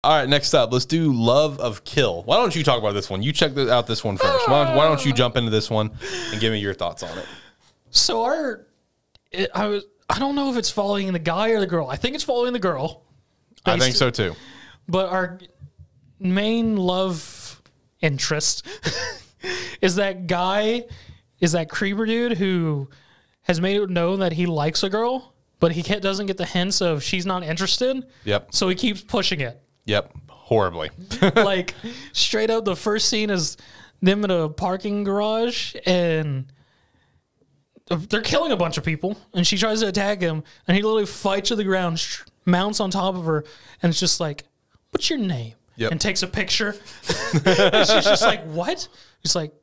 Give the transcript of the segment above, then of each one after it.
All right, next up, let's do Love of Kill. Why don't you talk about this one? You check out this one first. Why don't you jump into this one and give me your thoughts on it? So I don't know if it's following the guy or the girl. I think it's following the girl. I think so too. But our main love interest is that creeper dude who has made it known that he likes a girl, but he doesn't get the hints of she's not interested. Yep. So he keeps pushing it. Yep. Horribly. Like, straight up, the first scene is them in a parking garage, and they're killing a bunch of people, and she tries to attack him, and he literally fights to the ground, mounts on top of her, and it's just like, what's your name? Yep. And takes a picture. And she's just like, what? He's like,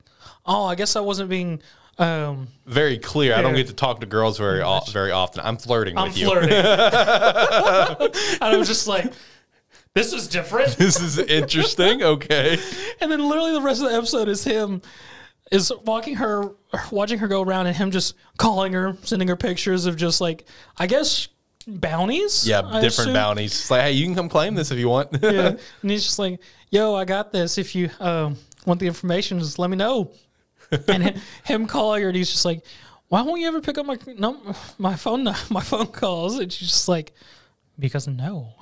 oh, I guess I wasn't being... very clear. Yeah. I don't get to talk to girls very often. I'm flirting with you. And I was just like, this is different. This is interesting. Okay. And then literally the rest of the episode is him watching her go around, and him just calling her, sending her pictures of just like, I guess, bounties. Yeah, different bounties. It's like, hey, you can come claim this if you want. Yeah. And he's just like, yo, I got this. If you want the information, just let me know. And him calling her, and he's just like, why won't you ever pick up my phone calls? And she's just like, because no.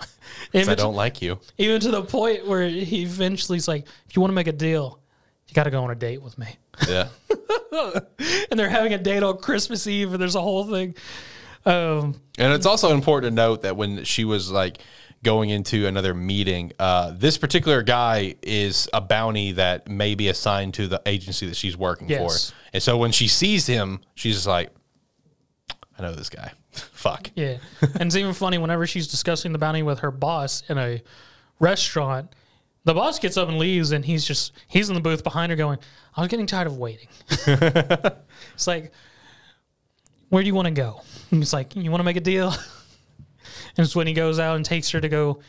I don't like you. Even to the point where he eventually is like, if you want to make a deal, you got to go on a date with me. Yeah. And they're having a date on Christmas Eve, and there's a whole thing. And it's also important to note that when she was like going into another meeting, this particular guy is a bounty that may be assigned to the agency that she's working for. And so when she sees him, she's just like, I know this guy. Fuck. Yeah. And it's even funny whenever she's discussing the bounty with her boss in a restaurant, the boss gets up and leaves, and he's in the booth behind her going, I was getting tired of waiting. It's like, where do you want to go? And he's like, you want to make a deal? And it's when he goes out and takes her to go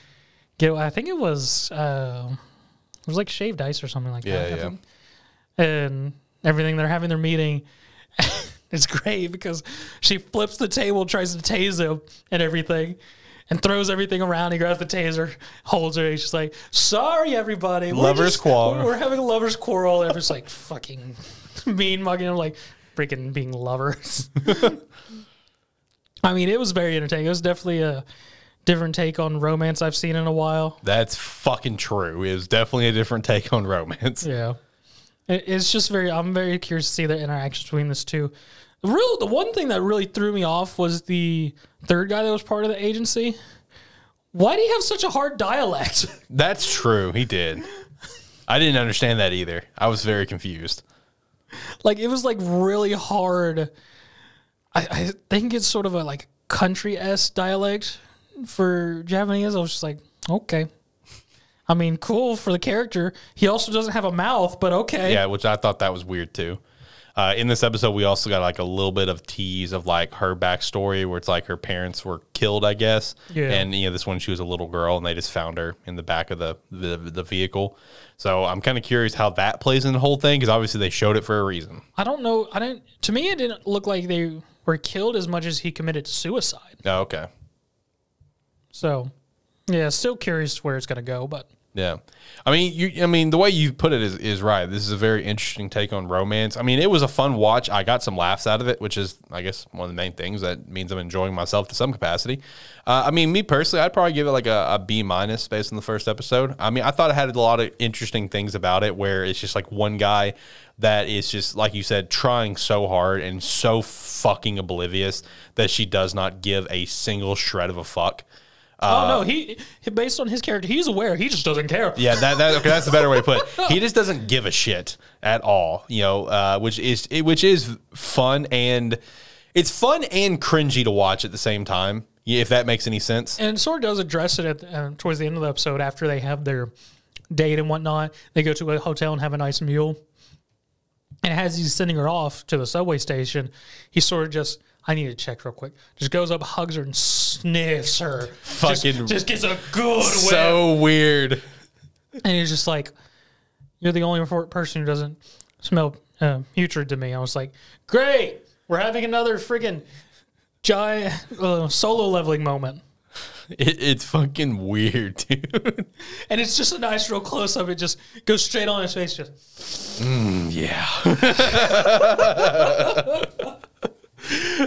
get, I think it was like shaved ice or something like that. Yeah. And everything, they're having their meeting. It's great because she flips the table, tries to tase him and everything, and throws everything around. He grabs the taser, holds her. He's just like, sorry, everybody. Lovers quarrel. We're having a lovers quarrel. And everyone's like fucking mean mugging him, like freaking being lovers. I mean, it was very entertaining. It was definitely a different take on romance I've seen in a while. That's fucking true. It was definitely a different take on romance. Yeah. It's just I'm very curious to see the interactions between this two. The one thing that really threw me off was the third guy that was part of the agency. Why do you have such a hard dialect? That's true. He did. I didn't understand that either. I was very confused. Like, it was like really hard. I think it's sort of a like country-esque dialect for Japanese. I was just like, okay. I mean, cool for the character. He also doesn't have a mouth, but okay. Yeah, which I thought that was weird too. In this episode, we also got like a little bit of tease of like her backstory where it's like her parents were killed, I guess. Yeah. And, this one, she was a little girl and they just found her in the back of the vehicle. So I'm kind of curious how that plays in the whole thing because obviously they showed it for a reason. I don't know. To me, it didn't look like they were killed as much as he committed suicide. Oh, okay. So, yeah, still curious where it's going to go, but... Yeah. I mean, the way you put it is right. This is a very interesting take on romance. I mean, it was a fun watch. I got some laughs out of it, which is, I guess, one of the main things that means I'm enjoying myself to some capacity. I mean, me personally, I'd probably give it like a B- based on the first episode. I mean, I thought it had a lot of interesting things about it where it's just like one guy that is just, like you said, trying so hard and so fucking oblivious that she does not give a single shred of a fuck. No, he based on his character, he's aware. He just doesn't care. Yeah, okay, that's the better way to put it. He just doesn't give a shit at all, which is fun, and it's fun and cringy to watch at the same time, if that makes any sense. And it sort of does address it towards the end of the episode after they have their date and whatnot. They go to a hotel and have a nice meal. And as he's sending her off to the subway station, he sort of just... I need to check real quick. Just goes up, hugs her, and sniffs her. Fucking just gets a good whiff. So weird. And he's just like, you're the only person who doesn't smell putrid to me. I was like, great. We're having another friggin' giant solo leveling moment. It's fucking weird, dude. And it's just a nice real close up. It just goes straight on his face. Just Yeah.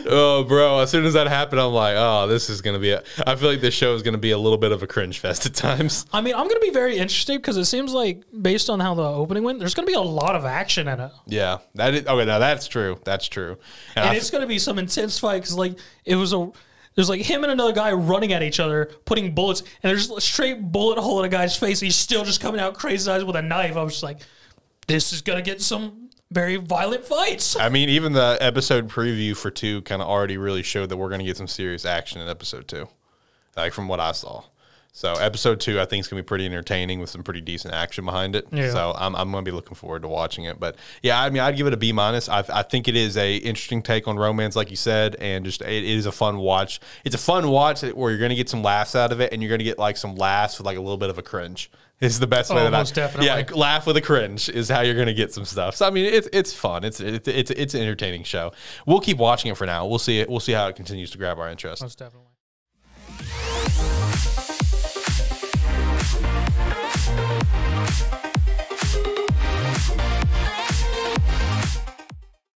Oh, bro. As soon as that happened, I'm like, oh, this is going to be I feel like this show is going to be a little bit of a cringe fest at times. I mean, I'm going to be very interested because it seems like, based on how the opening went, there's going to be a lot of action in it. Yeah. Okay, now that's true. That's true. And it's going to be some intense fight because, like, there's like him and another guy running at each other, putting bullets, and there's a straight bullet hole in a guy's face. He's still just coming out crazy eyes with a knife. I was just like, this is going to get some very violent fights. I mean, even the episode preview for 2 kind of already really showed that we're going to get some serious action in episode 2, like from what I saw. So episode 2, I think is going to be pretty entertaining with some pretty decent action behind it. Yeah. So I'm going to be looking forward to watching it. But yeah, I mean, I'd give it a B-. I think it is a interesting take on romance, like you said, and just it is a fun watch. It's a fun watch where you're going to get some laughs out of it, and you're going to get like some laughs with like a little bit of a cringe. Is the best way that most definitely. Yeah, laugh with a cringe is how you're going to get some stuff. So I mean, it's fun. It's an entertaining show. We'll keep watching it for now. We'll see how it continues to grab our interest. Most definitely.